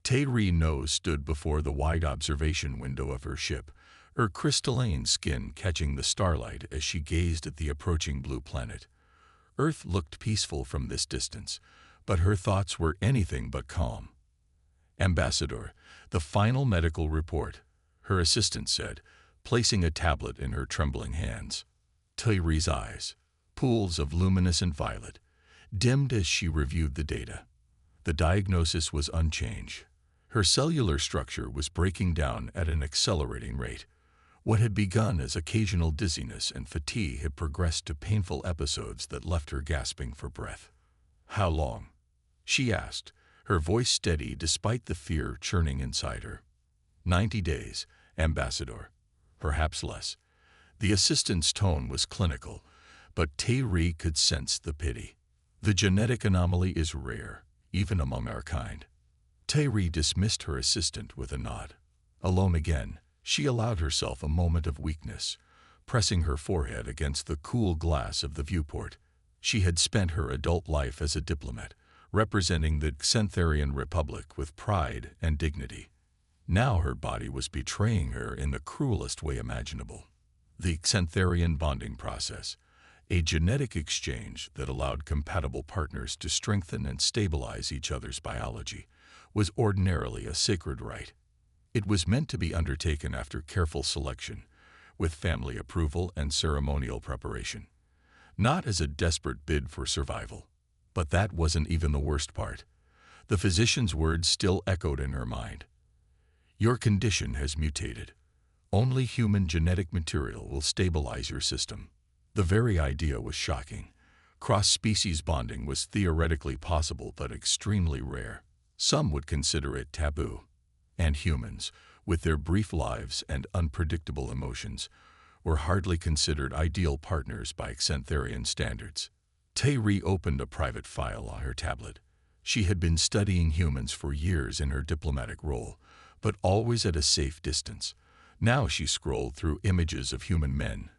Tae No stood before the wide observation window of her ship, her crystalline skin catching the starlight as she gazed at the approaching blue planet. Earth looked peaceful from this distance, but her thoughts were anything but calm. "Ambassador, the final medical report," her assistant said, placing a tablet in her trembling hands. Tae's eyes, pools of luminescent violet, dimmed as she reviewed the data. The diagnosis was unchanged. Her cellular structure was breaking down at an accelerating rate. What had begun as occasional dizziness and fatigue had progressed to painful episodes that left her gasping for breath. "How long?" she asked, her voice steady despite the fear churning inside her. 90 days, Ambassador. Perhaps less." The assistant's tone was clinical, but Tae could sense the pity. "The genetic anomaly is rare, even among our kind." Tae dismissed her assistant with a nod. Alone again, she allowed herself a moment of weakness, pressing her forehead against the cool glass of the viewport. She had spent her adult life as a diplomat, representing the Xantharian Republic with pride and dignity. Now her body was betraying her in the cruelest way imaginable. The Xantharian bonding process, a genetic exchange that allowed compatible partners to strengthen and stabilize each other's biology, was ordinarily a sacred rite. It was meant to be undertaken after careful selection, with family approval and ceremonial preparation. Not as a desperate bid for survival. But that wasn't even the worst part. The physician's words still echoed in her mind. "Your condition has mutated. Only human genetic material will stabilize your system." The very idea was shocking. Cross-species bonding was theoretically possible but extremely rare. Some would consider it taboo. And humans, with their brief lives and unpredictable emotions, were hardly considered ideal partners by Xantharian standards. Tae opened a private file on her tablet. She had been studying humans for years in her diplomatic role, but always at a safe distance. Now she scrolled through images of human men,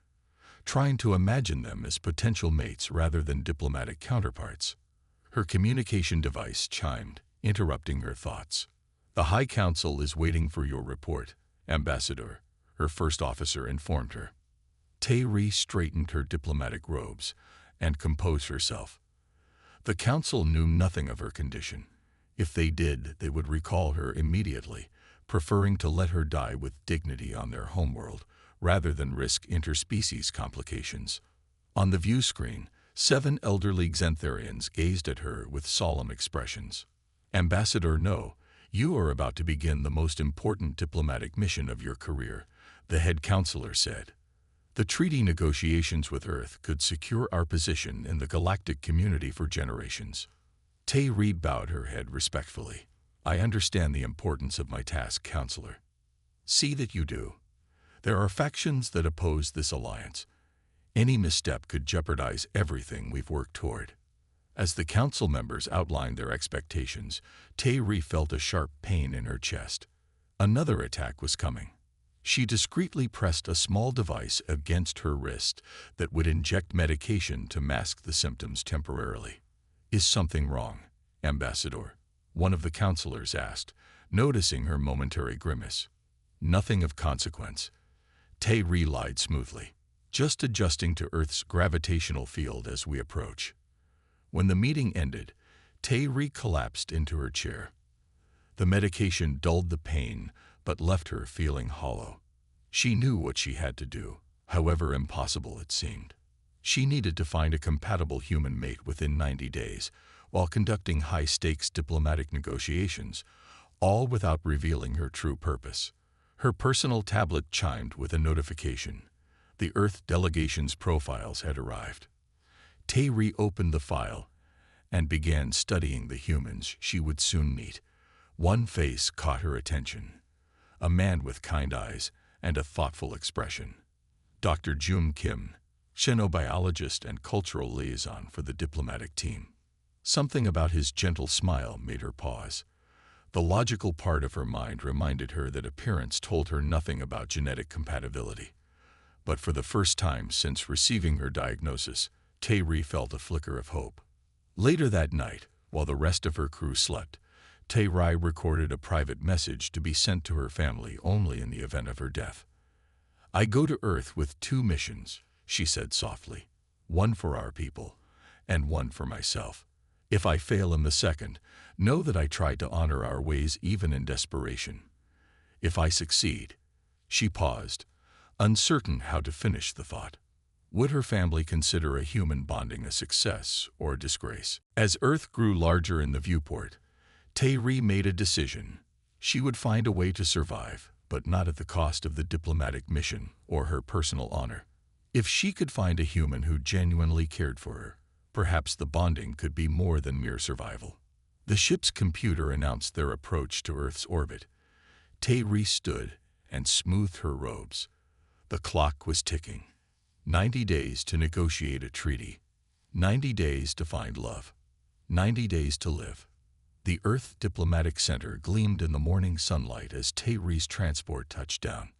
trying to imagine them as potential mates rather than diplomatic counterparts. Her communication device chimed, interrupting her thoughts. "The High Council is waiting for your report, Ambassador," her first officer informed her. Tae straightened her diplomatic robes and composed herself. The council knew nothing of her condition. If they did, they would recall her immediately, preferring to let her die with dignity on their homeworld, rather than risk interspecies complications. On the view screen, 7 elderly Xantharians gazed at her with solemn expressions. "Ambassador No, you are about to begin the most important diplomatic mission of your career," the head counselor said. "The treaty negotiations with Earth could secure our position in the galactic community for generations." Tae bowed her head respectfully. "I understand the importance of my task, Counselor." "See that you do. There are factions that oppose this alliance. Any misstep could jeopardize everything we've worked toward." As the council members outlined their expectations, Tae felt a sharp pain in her chest. Another attack was coming. She discreetly pressed a small device against her wrist that would inject medication to mask the symptoms temporarily. "Is something wrong, Ambassador?" one of the counselors asked, noticing her momentary grimace. "Nothing of consequence." Tae lied smoothly. "Just adjusting to Earth's gravitational field as we approach." When the meeting ended, Tae collapsed into her chair. The medication dulled the pain, but left her feeling hollow. She knew what she had to do, however impossible it seemed. She needed to find a compatible human mate within 90 days, while conducting high-stakes diplomatic negotiations, all without revealing her true purpose. Her personal tablet chimed with a notification. The Earth delegation's profiles had arrived. Tae opened the file and began studying the humans she would soon meet. One face caught her attention. A man with kind eyes and a thoughtful expression. Dr. Jun Kim, xenobiologist and cultural liaison for the diplomatic team. Something about his gentle smile made her pause. The logical part of her mind reminded her that appearance told her nothing about genetic compatibility. But for the first time since receiving her diagnosis, Tae felt a flicker of hope. Later that night, while the rest of her crew slept, Tae-ri recorded a private message to be sent to her family only in the event of her death. "I go to Earth with 2 missions," she said softly. "One for our people, and one for myself. If I fail in the second, know that I tried to honor our ways even in desperation. If I succeed—" She paused, uncertain how to finish the thought. Would her family consider a human bonding a success or a disgrace? As Earth grew larger in the viewport, Tae-ri made a decision. She would find a way to survive, but not at the cost of the diplomatic mission or her personal honor. If she could find a human who genuinely cared for her, perhaps the bonding could be more than mere survival. The ship's computer announced their approach to Earth's orbit. Tae-ri stood and smoothed her robes. The clock was ticking. 90 days to negotiate a treaty. 90 days to find love. 90 days to live. The Earth Diplomatic Center gleamed in the morning sunlight as Tae-ri's transport touched down.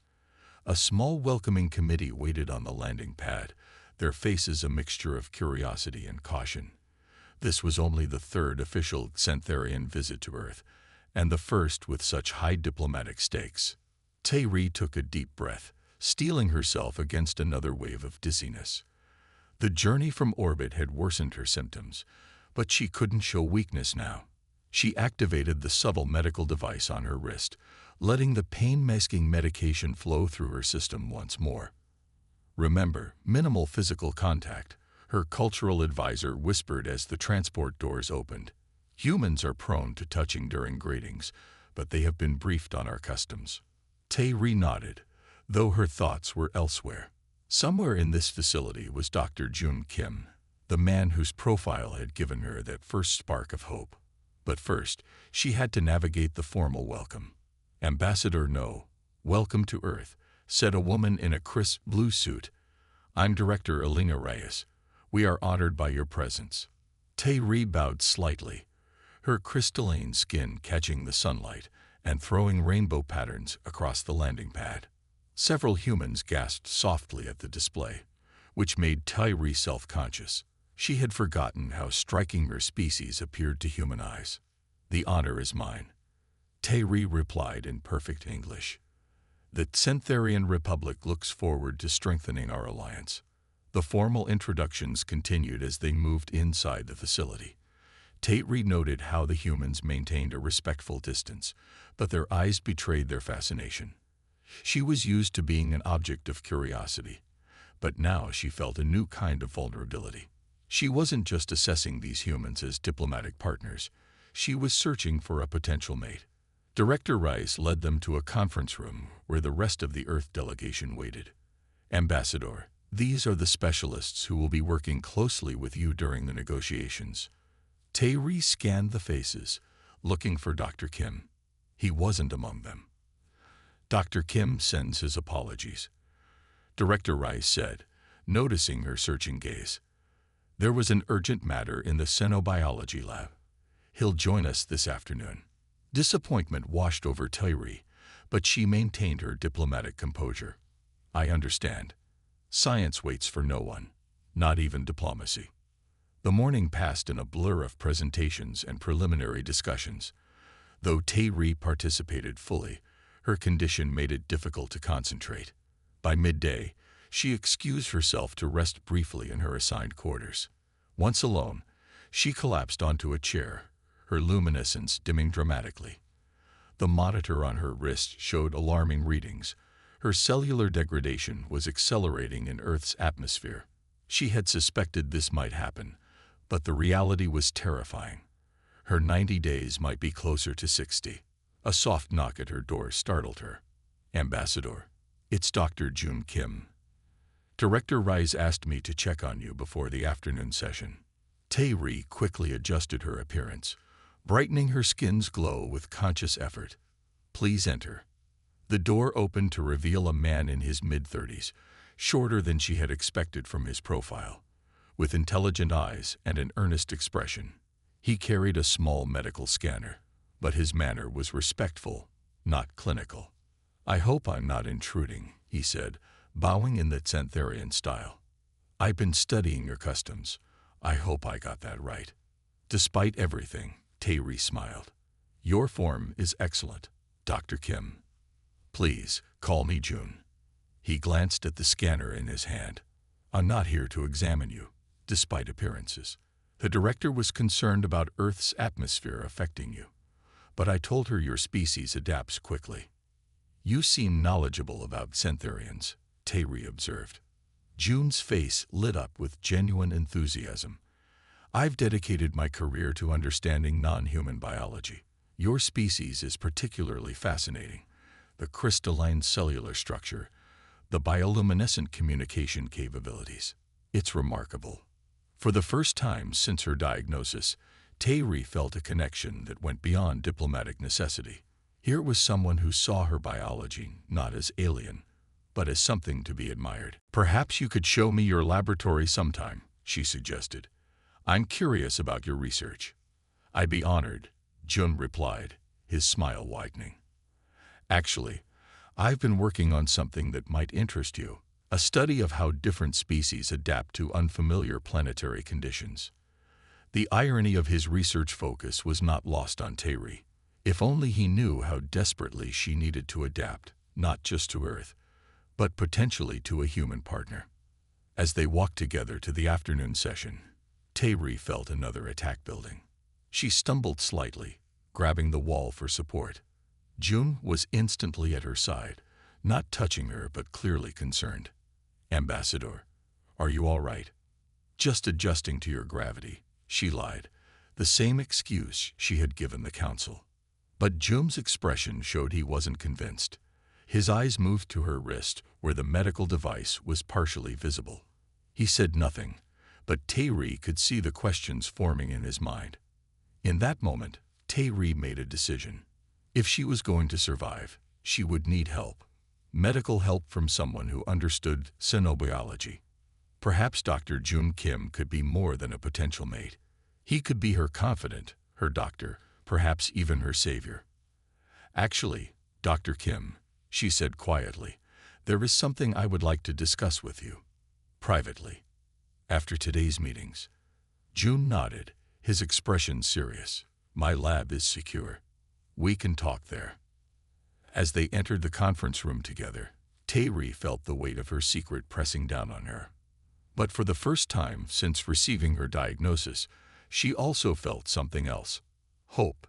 A small welcoming committee waited on the landing pad, their faces a mixture of curiosity and caution. This was only the 3rd official Xantharian visit to Earth, and the first with such high diplomatic stakes. Tae-ri took a deep breath, steeling herself against another wave of dizziness. The journey from orbit had worsened her symptoms, but she couldn't show weakness now. She activated the subtle medical device on her wrist, letting the pain-masking medication flow through her system once more. "Remember, minimal physical contact," her cultural advisor whispered as the transport doors opened. "Humans are prone to touching during greetings, but they have been briefed on our customs." Tae-ri nodded, though her thoughts were elsewhere. Somewhere in this facility was Dr. Jun Kim, the man whose profile had given her that first spark of hope. But first, she had to navigate the formal welcome. "Ambassador No, welcome to Earth," said a woman in a crisp blue suit. "I'm Director Elena Reyes. We are honored by your presence." Tae-ri bowed slightly, her crystalline skin catching the sunlight and throwing rainbow patterns across the landing pad. Several humans gasped softly at the display, which made Tae-ri self-conscious. She had forgotten how striking her species appeared to human eyes. "The honor is mine," Tae-ri replied in perfect English. "The Xantharian Republic looks forward to strengthening our alliance." The formal introductions continued as they moved inside the facility. Tae-ri noted how the humans maintained a respectful distance, but their eyes betrayed their fascination. She was used to being an object of curiosity, but now she felt a new kind of vulnerability. She wasn't just assessing these humans as diplomatic partners. She was searching for a potential mate. Director Rice led them to a conference room where the rest of the Earth delegation waited. "Ambassador, these are the specialists who will be working closely with you during the negotiations." Tae-ri scanned the faces, looking for Dr. Kim. He wasn't among them. "Dr. Kim sends his apologies," Director Rice said, noticing her searching gaze. "There was an urgent matter in the xenobiology lab. He'll join us this afternoon." Disappointment washed over Tae-ri, but she maintained her diplomatic composure. "I understand. Science waits for no one, not even diplomacy." The morning passed in a blur of presentations and preliminary discussions. Though Tae-ri participated fully, her condition made it difficult to concentrate. By midday, she excused herself to rest briefly in her assigned quarters. Once alone, she collapsed onto a chair, her luminescence dimming dramatically. The monitor on her wrist showed alarming readings. Her cellular degradation was accelerating in Earth's atmosphere. She had suspected this might happen, but the reality was terrifying. Her 90 days might be closer to 60. A soft knock at her door startled her. "Ambassador, it's Dr. Jun Kim. Director Rice asked me to check on you before the afternoon session." Tae-ri quickly adjusted her appearance, brightening her skin's glow with conscious effort. "Please enter." The door opened to reveal a man in his mid-30s, shorter than she had expected from his profile, with intelligent eyes and an earnest expression. He carried a small medical scanner, but his manner was respectful, not clinical. "I hope I'm not intruding," he said, bowing in the Xantharian style. "I've been studying your customs. I hope I got that right." Despite everything, Tae-ri smiled. Your form is excellent, Dr. Kim. Please, call me June. He glanced at the scanner in his hand. I'm not here to examine you, despite appearances. The director was concerned about Earth's atmosphere affecting you, but I told her your species adapts quickly. You seem knowledgeable about Syntherians, Tayri observed. June's face lit up with genuine enthusiasm. I've dedicated my career to understanding non-human biology. Your species is particularly fascinating. The crystalline cellular structure, the bioluminescent communication capabilities. It's remarkable. For the first time since her diagnosis, Tayri felt a connection that went beyond diplomatic necessity. Here was someone who saw her biology not as alien, but as something to be admired. Perhaps you could show me your laboratory sometime, she suggested. I'm curious about your research. I'd be honored, Jun replied, his smile widening. Actually, I've been working on something that might interest you, a study of how different species adapt to unfamiliar planetary conditions. The irony of his research focus was not lost on Tayri. If only he knew how desperately she needed to adapt, not just to Earth, but potentially to a human partner. As they walked together to the afternoon session, Tayri felt another attack building. She stumbled slightly, grabbing the wall for support. June was instantly at her side, not touching her but clearly concerned. Ambassador, are you all right? Just adjusting to your gravity, she lied, the same excuse she had given the council. But June's expression showed he wasn't convinced. His eyes moved to her wrist, where the medical device was partially visible. He said nothing, but Tayri could see the questions forming in his mind. In that moment, Tayri made a decision. If she was going to survive, she would need help. Medical help from someone who understood xenobiology. Perhaps Dr. Jun Kim could be more than a potential mate. He could be her confidant, her doctor, perhaps even her savior. Actually, Dr. Kim, she said quietly, there is something I would like to discuss with you. Privately. After today's meetings. Jun nodded, his expression serious. My lab is secure. We can talk there. As they entered the conference room together, Tayri felt the weight of her secret pressing down on her. But for the first time since receiving her diagnosis, she also felt something else. Hope.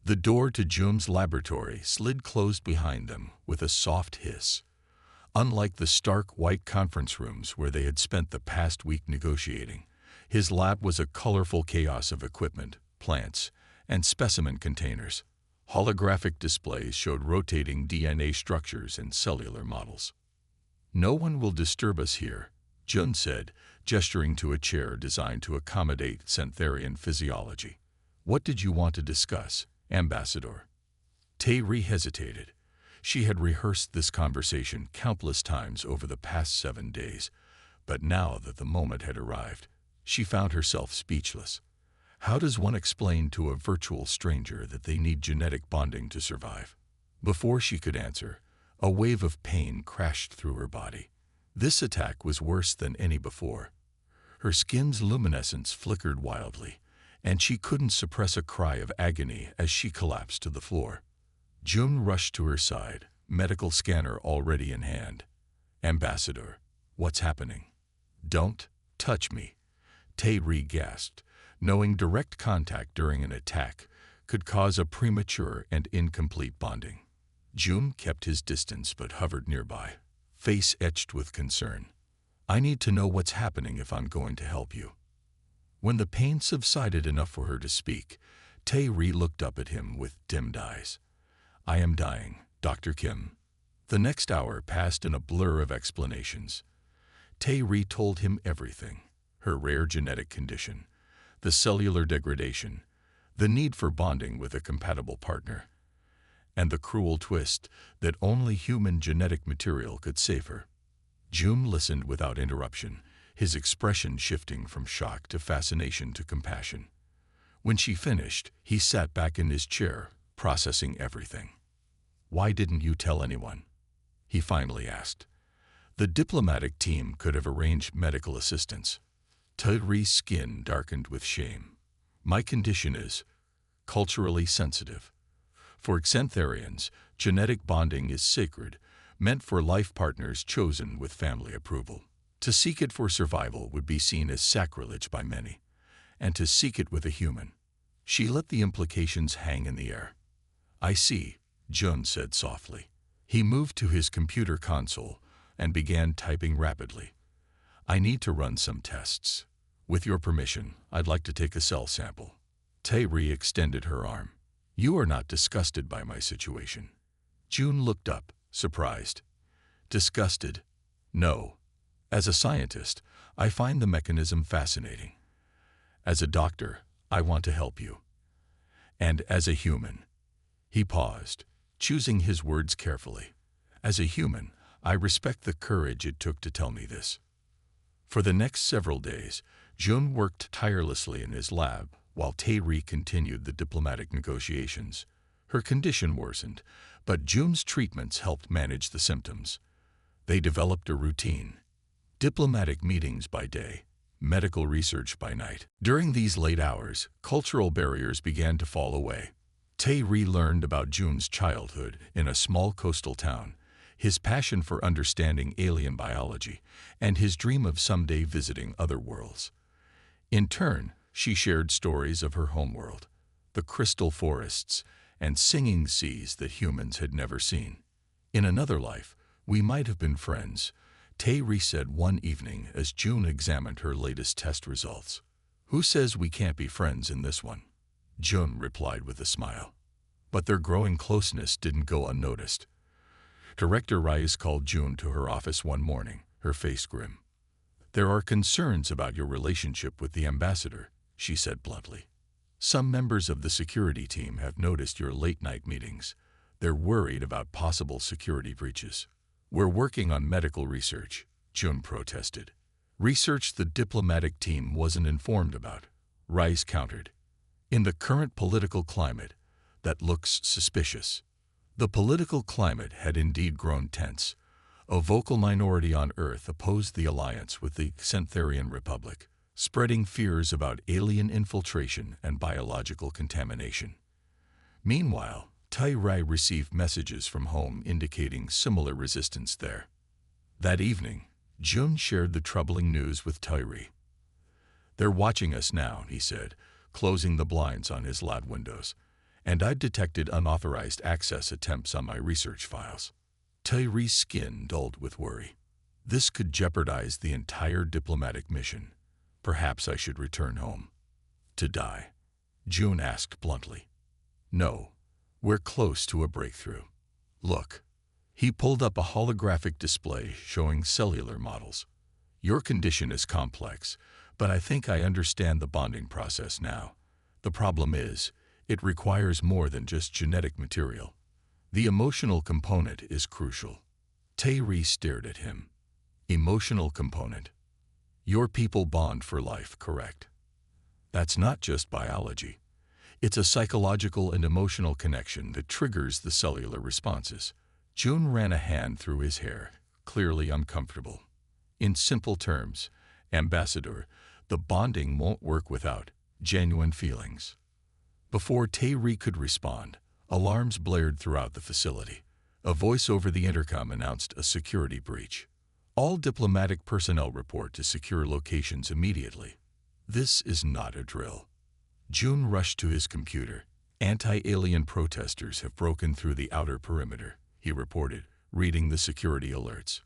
The door to Jun's laboratory slid closed behind them with a soft hiss. Unlike the stark white conference rooms where they had spent the past week negotiating, his lab was a colorful chaos of equipment, plants, and specimen containers. Holographic displays showed rotating DNA structures and cellular models. No one will disturb us here, Jun said, gesturing to a chair designed to accommodate Syntherian physiology. What did you want to discuss, Ambassador? Tayri hesitated. She had rehearsed this conversation countless times over the past 7 days, but now that the moment had arrived, she found herself speechless. How does one explain to a virtual stranger that they need genetic bonding to survive? Before she could answer, a wave of pain crashed through her body. This attack was worse than any before. Her skin's luminescence flickered wildly, and she couldn't suppress a cry of agony as she collapsed to the floor. Jun rushed to her side, medical scanner already in hand. Ambassador, what's happening? Don't touch me, Tayri gasped, knowing direct contact during an attack could cause a premature and incomplete bonding. Jun kept his distance but hovered nearby, face etched with concern. I need to know what's happening if I'm going to help you. When the pain subsided enough for her to speak, Tayri looked up at him with dimmed eyes. I am dying, Dr. Kim. The next hour passed in a blur of explanations. Tayri told him everything, her rare genetic condition, the cellular degradation, the need for bonding with a compatible partner, and the cruel twist that only human genetic material could save her. Jun listened without interruption, his expression shifting from shock to fascination to compassion. When she finished, he sat back in his chair, processing everything. Why didn't you tell anyone? He finally asked. The diplomatic team could have arranged medical assistance. Tayri's skin darkened with shame. My condition is culturally sensitive. For Xantharians, genetic bonding is sacred, meant for life partners chosen with family approval. To seek it for survival would be seen as sacrilege by many, and to seek it with a human. She let the implications hang in the air. I see, Jun said softly. He moved to his computer console and began typing rapidly. I need to run some tests. With your permission, I'd like to take a cell sample. Tae-ri extended her arm. You are not disgusted by my situation. Jun looked up, surprised. Disgusted? No. As a scientist, I find the mechanism fascinating. As a doctor, I want to help you. And as a human. He paused, choosing his words carefully. As a human, I respect the courage it took to tell me this. For the next several days, Jun worked tirelessly in his lab while Tae-ri continued the diplomatic negotiations. Her condition worsened, but Jun's treatments helped manage the symptoms. They developed a routine. Diplomatic meetings by day, medical research by night. During these late hours, cultural barriers began to fall away. Tae-ri learned about Jun's childhood in a small coastal town, his passion for understanding alien biology, and his dream of someday visiting other worlds. In turn, she shared stories of her homeworld, the crystal forests and singing seas that humans had never seen. In another life, we might have been friends, Tae-ri said one evening as Jun examined her latest test results. Who says we can't be friends in this one? Jun replied with a smile. But their growing closeness didn't go unnoticed. Director Rice called Jun to her office one morning, her face grim. There are concerns about your relationship with the ambassador, she said bluntly. Some members of the security team have noticed your late-night meetings. They're worried about possible security breaches. We're working on medical research, Jun protested. Research the diplomatic team wasn't informed about, Rice countered. In the current political climate, that looks suspicious. The political climate had indeed grown tense. A vocal minority on Earth opposed the alliance with the Xantharian Republic, spreading fears about alien infiltration and biological contamination. Meanwhile, Tae-ri received messages from home indicating similar resistance there. That evening, Jun shared the troubling news with Tae-ri. They're watching us now, he said, closing the blinds on his lab windows, and I've detected unauthorized access attempts on my research files. Tae-ri's skin dulled with worry. This could jeopardize the entire diplomatic mission. Perhaps I should return home. To die? Jun asked bluntly. No, we're close to a breakthrough. Look. He pulled up a holographic display showing cellular models. Your condition is complex, but I think I understand the bonding process now. The problem is, it requires more than just genetic material. The emotional component is crucial. Tae-ri stared at him. Emotional component. Your people bond for life, correct? That's not just biology. It's a psychological and emotional connection that triggers the cellular responses. Jun ran a hand through his hair, clearly uncomfortable. In simple terms, Ambassador, the bonding won't work without genuine feelings. Before Tae-ri could respond, alarms blared throughout the facility. A voice over the intercom announced a security breach. All diplomatic personnel report to secure locations immediately. This is not a drill. Jun rushed to his computer. Anti-alien protesters have broken through the outer perimeter, he reported, reading the security alerts.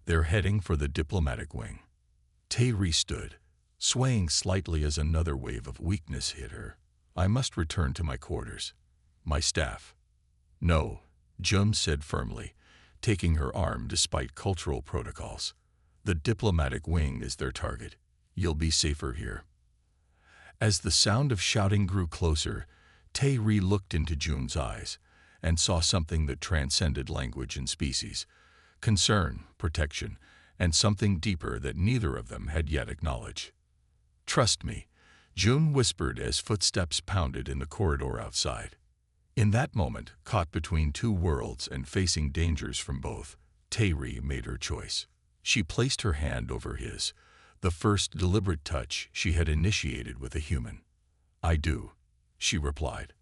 They're heading for the diplomatic wing. Tae-ri stood, swaying slightly as another wave of weakness hit her. I must return to my quarters. My staff. No, Jun said firmly, taking her arm despite cultural protocols. The diplomatic wing is their target. You'll be safer here. As the sound of shouting grew closer, Tae-ri looked into Jun's eyes and saw something that transcended language and species. Concern, protection, and something deeper that neither of them had yet acknowledged. Trust me, Jun whispered as footsteps pounded in the corridor outside. In that moment, caught between two worlds and facing dangers from both, Tae-ri made her choice. She placed her hand over his, the first deliberate touch she had initiated with a human. I do, she replied.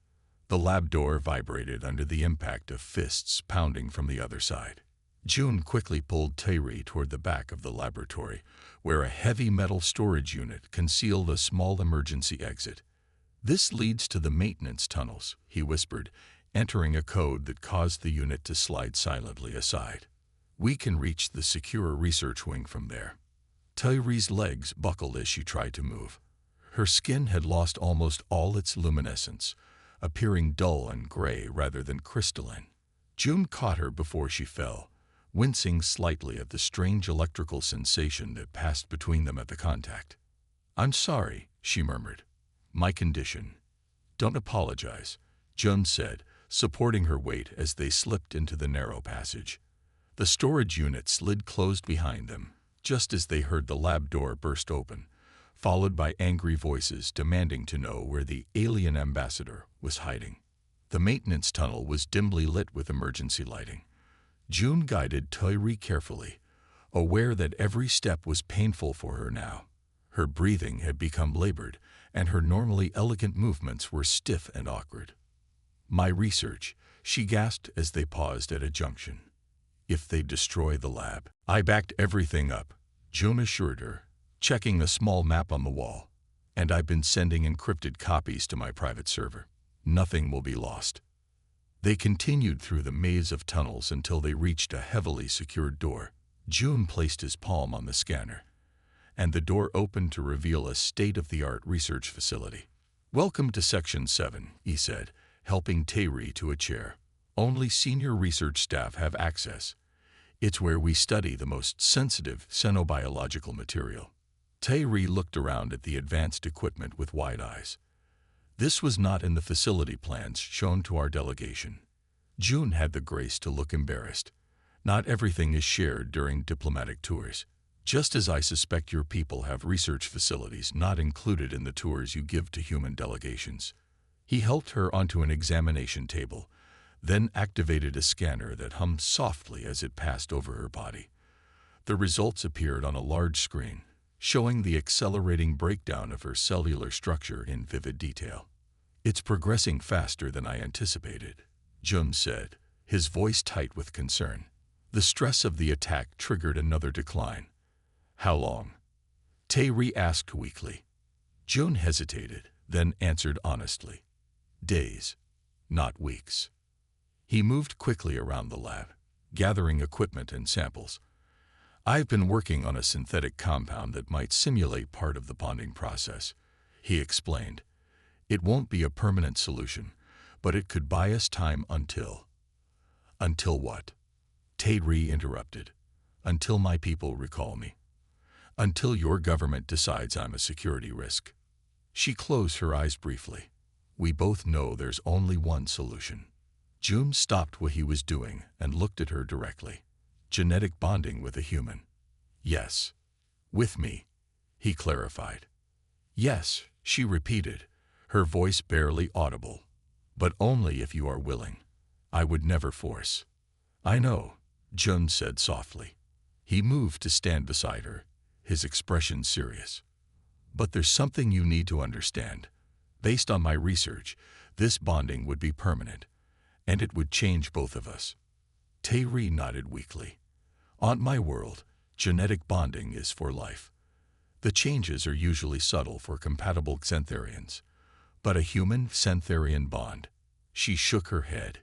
The lab door vibrated under the impact of fists pounding from the other side. June quickly pulled Tairi toward the back of the laboratory, where a heavy metal storage unit concealed a small emergency exit. "This leads to the maintenance tunnels," he whispered, entering a code that caused the unit to slide silently aside. "We can reach the secure research wing from there." Tairi's legs buckled as she tried to move. Her skin had lost almost all its luminescence, appearing dull and gray rather than crystalline. June caught her before she fell, wincing slightly at the strange electrical sensation that passed between them at the contact. "I'm sorry," she murmured. "My condition." "Don't apologize," June said, supporting her weight as they slipped into the narrow passage. The storage unit slid closed behind them, just as they heard the lab door burst open, followed by angry voices demanding to know where the alien ambassador was hiding. The maintenance tunnel was dimly lit with emergency lighting. June guided Tairi carefully, aware that every step was painful for her now. Her breathing had become labored, and her normally elegant movements were stiff and awkward. "My research," she gasped as they paused at a junction. "If they destroy the lab." "I backed everything up," June assured her, checking a small map on the wall. "And I've been sending encrypted copies to my private server. Nothing will be lost." They continued through the maze of tunnels until they reached a heavily secured door. June placed his palm on the scanner, and the door opened to reveal a state-of-the-art research facility. "Welcome to Section 7, he said, helping Tairi to a chair. "Only senior research staff have access. It's where we study the most sensitive xenobiological material." Tairi looked around at the advanced equipment with wide eyes. This was not in the facility plans shown to our delegation. June had the grace to look embarrassed. "Not everything is shared during diplomatic tours. Just as I suspect your people have research facilities not included in the tours you give to human delegations." He helped her onto an examination table, then activated a scanner that hummed softly as it passed over her body. The results appeared on a large screen, showing the accelerating breakdown of her cellular structure in vivid detail. "It's progressing faster than I anticipated," Jun said, his voice tight with concern. The stress of the attack triggered another decline. "How long?" Tairi asked weakly. Jun hesitated, then answered honestly. "Days, not weeks." He moved quickly around the lab, gathering equipment and samples. "I've been working on a synthetic compound that might simulate part of the bonding process," he explained. "It won't be a permanent solution, but it could buy us time until—" "Until what?" Tairi interrupted. "Until my people recall me. Until your government decides I'm a security risk." She closed her eyes briefly. "We both know there's only one solution." June stopped what he was doing and looked at her directly. "Genetic bonding with a human." "Yes. With me," he clarified. "Yes," she repeated, her voice barely audible. "But only if you are willing. I would never force." "I know," Jun said softly. He moved to stand beside her, his expression serious. "But there's something you need to understand. Based on my research, this bonding would be permanent, and it would change both of us." Tairi nodded weakly. "On my world, genetic bonding is for life. The changes are usually subtle for compatible Xantharians. But a human-Xantharian bond—" She shook her head.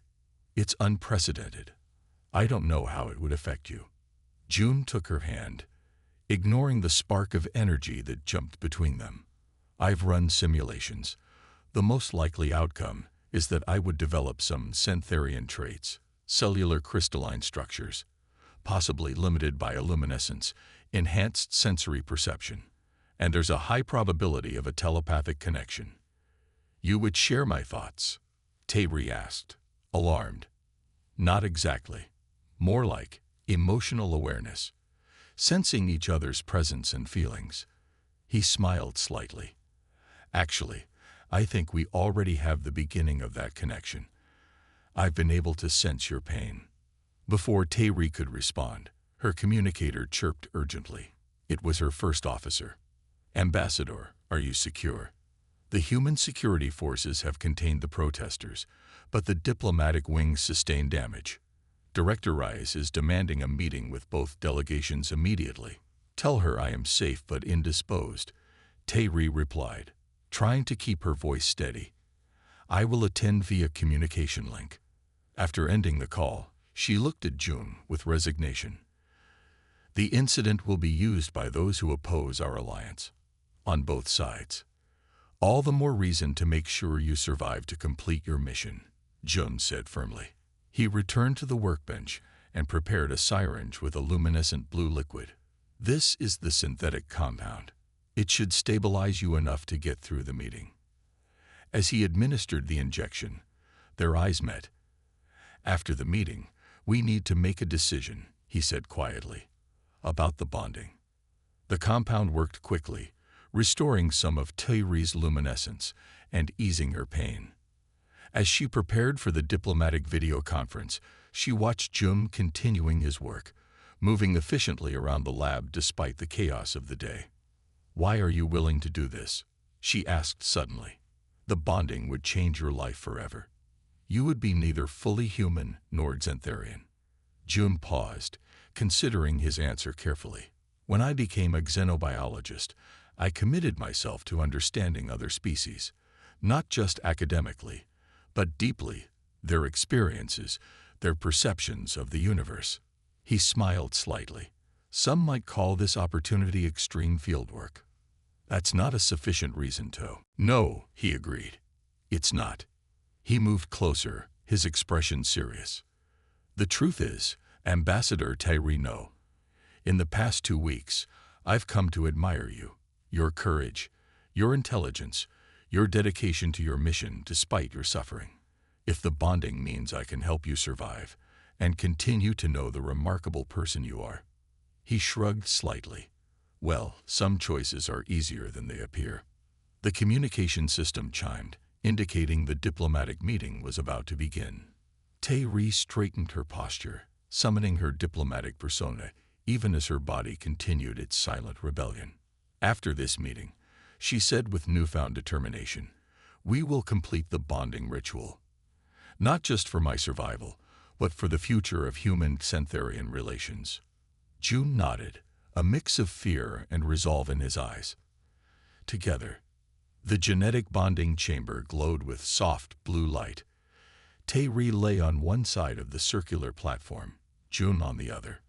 "It's unprecedented. I don't know how it would affect you." June took her hand, ignoring the spark of energy that jumped between them. "I've run simulations. The most likely outcome is that I would develop some Xantharian traits, cellular crystalline structures, possibly limited bioluminescence, enhanced sensory perception, and there's a high probability of a telepathic connection." "You would share my thoughts?" Tairi asked, alarmed. "Not exactly. More like emotional awareness, sensing each other's presence and feelings." He smiled slightly. "Actually, I think we already have the beginning of that connection. I've been able to sense your pain." Before Tairi could respond, her communicator chirped urgently. It was her first officer. "Ambassador, are you secure?" The human security forces have contained the protesters, but the diplomatic wings sustained damage. Director Rice is demanding a meeting with both delegations immediately. Tell her I am safe but indisposed, Tairi replied, trying to keep her voice steady. I will attend via communication link. After ending the call, she looked at June with resignation. The incident will be used by those who oppose our alliance, on both sides. All the more reason to make sure you survive to complete your mission, June said firmly. He returned to the workbench and prepared a syringe with a luminescent blue liquid. This is the synthetic compound. It should stabilize you enough to get through the meeting. As he administered the injection, their eyes met. After the meeting, we need to make a decision, he said quietly, about the bonding. The compound worked quickly, restoring some of Tairi's luminescence and easing her pain. As she prepared for the diplomatic video conference, she watched Jun continuing his work, moving efficiently around the lab despite the chaos of the day. Why are you willing to do this? She asked suddenly. The bonding would change your life forever. You would be neither fully human nor Xantharian. Jun paused, considering his answer carefully. When I became a xenobiologist, I committed myself to understanding other species, not just academically, but deeply, their experiences, their perceptions of the universe. He smiled slightly. Some might call this opportunity extreme fieldwork. That's not a sufficient reason to. No, he agreed. It's not. He moved closer, his expression serious. The truth is, Ambassador Tairi, no. In the past 2 weeks, I've come to admire you, your courage, your intelligence, your dedication to your mission despite your suffering. If the bonding means I can help you survive and continue to know the remarkable person you are. He shrugged slightly. Well, some choices are easier than they appear. The communication system chimed, indicating the diplomatic meeting was about to begin. Tairi straightened her posture, summoning her diplomatic persona, even as her body continued its silent rebellion. After this meeting, she said with newfound determination, we will complete the bonding ritual. Not just for my survival, but for the future of human-Xantharian relations. June nodded, a mix of fear and resolve in his eyes. Together, the genetic bonding chamber glowed with soft blue light. Tairi lay on one side of the circular platform, June on the other.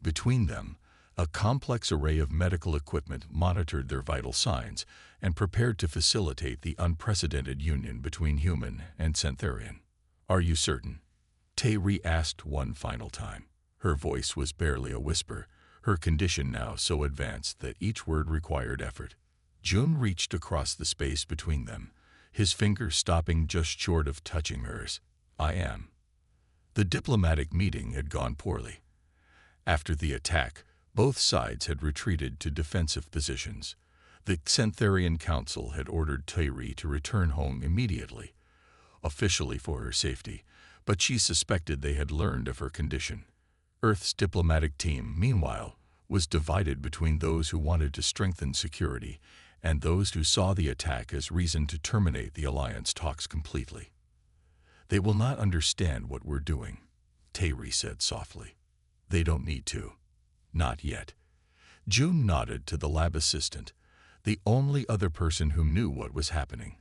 Between them, a complex array of medical equipment monitored their vital signs and prepared to facilitate the unprecedented union between human and Xantharian. Are you certain? Tairi asked one final time. Her voice was barely a whisper, her condition now so advanced that each word required effort. Jun reached across the space between them, his finger stopping just short of touching hers. I am. The diplomatic meeting had gone poorly. After the attack, both sides had retreated to defensive positions. The Xantharian Council had ordered Tairi to return home immediately, officially for her safety, but she suspected they had learned of her condition. Earth's diplomatic team, meanwhile, was divided between those who wanted to strengthen security and those who saw the attack as reason to terminate the alliance talks completely. They will not understand what we're doing, Tairi said softly. They don't need to. Not yet. June nodded to the lab assistant, the only other person who knew what was happening,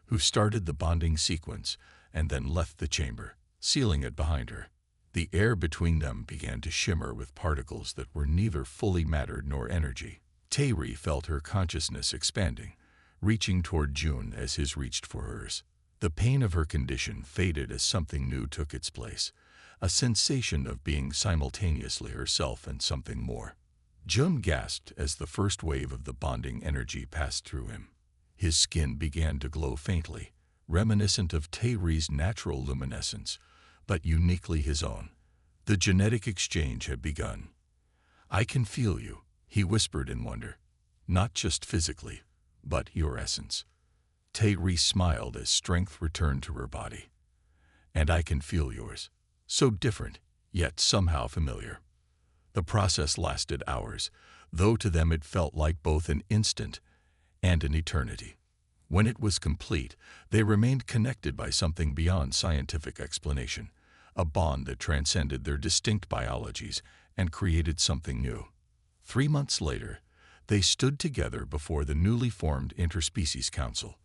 who started the bonding sequence and then left the chamber, sealing it behind her. The air between them began to shimmer with particles that were neither fully matter nor energy. Tairi felt her consciousness expanding, reaching toward June as his reached for hers. The pain of her condition faded as something new took its place, a sensation of being simultaneously herself and something more. June gasped as the first wave of the bonding energy passed through him. His skin began to glow faintly, reminiscent of Tairi's natural luminescence, but uniquely his own. The genetic exchange had begun. I can feel you, he whispered in wonder. Not just physically, but your essence. Tairi smiled as strength returned to her body. And I can feel yours. So different, yet somehow familiar. The process lasted hours, though to them it felt like both an instant and an eternity. When it was complete, they remained connected by something beyond scientific explanation, a bond that transcended their distinct biologies and created something new. 3 months later, they stood together before the newly formed Interspecies Council.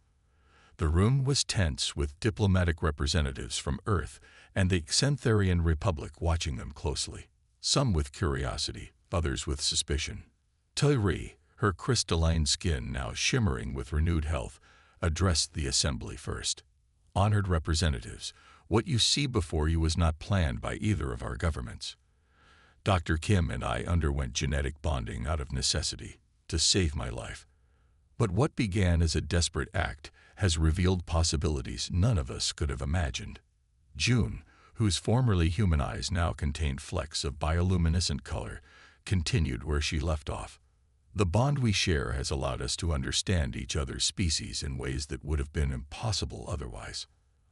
The room was tense with diplomatic representatives from Earth and the Xantharian Republic watching them closely, some with curiosity, others with suspicion. Tyri, her crystalline skin now shimmering with renewed health, addressed the assembly first. "Honored representatives, what you see before you was not planned by either of our governments. Dr. Kim and I underwent genetic bonding out of necessity to save my life. But what began as a desperate act has revealed possibilities none of us could have imagined." June, whose formerly human eyes now contained flecks of bioluminescent color, continued where she left off. "The bond we share has allowed us to understand each other's species in ways that would have been impossible otherwise.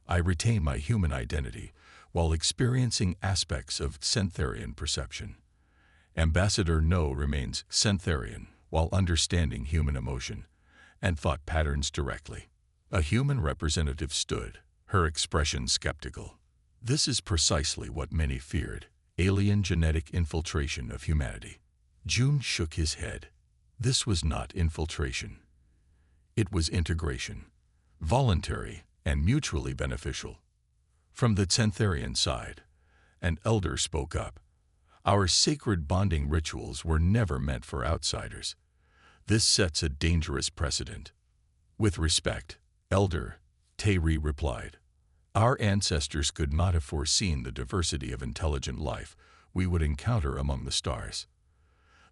I retain my human identity while experiencing aspects of Xantharian perception. Ambassador No remains Xantharian while understanding human emotion and thought patterns directly." A human representative stood, her expression skeptical. "This is precisely what many feared, alien genetic infiltration of humanity." June shook his head. This was not infiltration. It was integration, voluntary and mutually beneficial. From the Xantharian side, an elder spoke up. "Our sacred bonding rituals were never meant for outsiders. This sets a dangerous precedent." "With respect, Elder," Tyri replied, "our ancestors could not have foreseen the diversity of intelligent life we would encounter among the stars.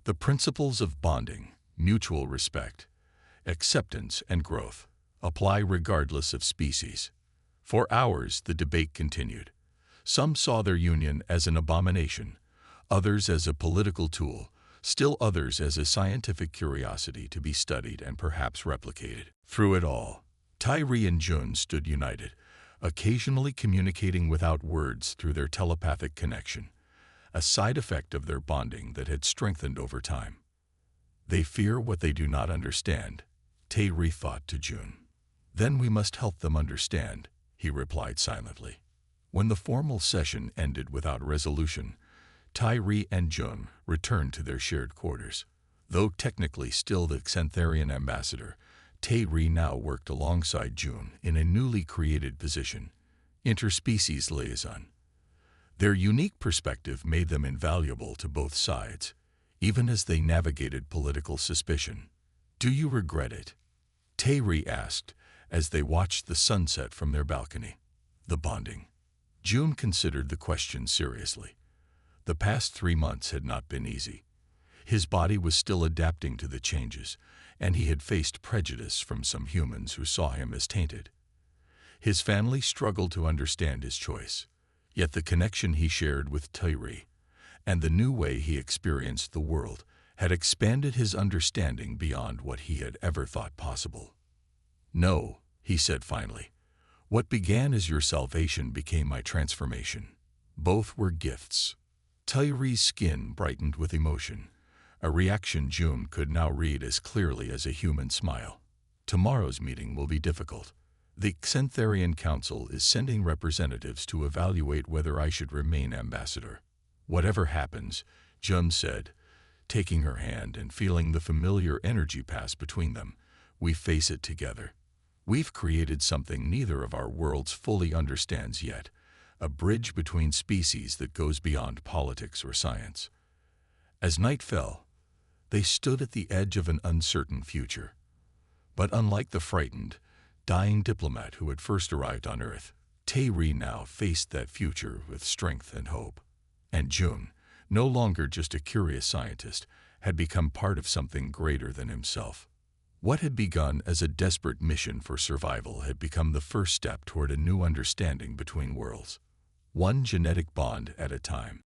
The principles of bonding, mutual respect, acceptance, and growth apply regardless of species." For hours the debate continued. Some saw their union as an abomination, others as a political tool, still others as a scientific curiosity to be studied and perhaps replicated. Through it all, Tyri and June stood united, occasionally communicating without words through their telepathic connection, a side effect of their bonding that had strengthened over time. "They fear what they do not understand," Tyri thought to June. "Then we must help them understand," he replied silently. When the formal session ended without resolution, Tyri and June returned to their shared quarters. Though technically still the Xantharian ambassador, Tyri now worked alongside June in a newly created position, interspecies liaison. Their unique perspective made them invaluable to both sides, even as they navigated political suspicion. "Do you regret it?" Tyri asked as they watched the sunset from their balcony. "The bonding." June considered the question seriously. The past 3 months had not been easy. His body was still adapting to the changes, and he had faced prejudice from some humans who saw him as tainted. His family struggled to understand his choice, yet the connection he shared with Tyri and the new way he experienced the world had expanded his understanding beyond what he had ever thought possible. "No," he said finally. "What began as your salvation became my transformation. Both were gifts." Tyri's skin brightened with emotion, a reaction June could now read as clearly as a human smile. "Tomorrow's meeting will be difficult. The Xantharian Council is sending representatives to evaluate whether I should remain ambassador. Whatever happens," June said, taking her hand and feeling the familiar energy pass between them, "we face it together. We've created something neither of our worlds fully understands yet, a bridge between species that goes beyond politics or science." As night fell, they stood at the edge of an uncertain future. But unlike the frightened, dying diplomat who had first arrived on Earth, Tyri now faced that future with strength and hope. And June, no longer just a curious scientist, had become part of something greater than himself. What had begun as a desperate mission for survival had become the first step toward a new understanding between worlds, one genetic bond at a time.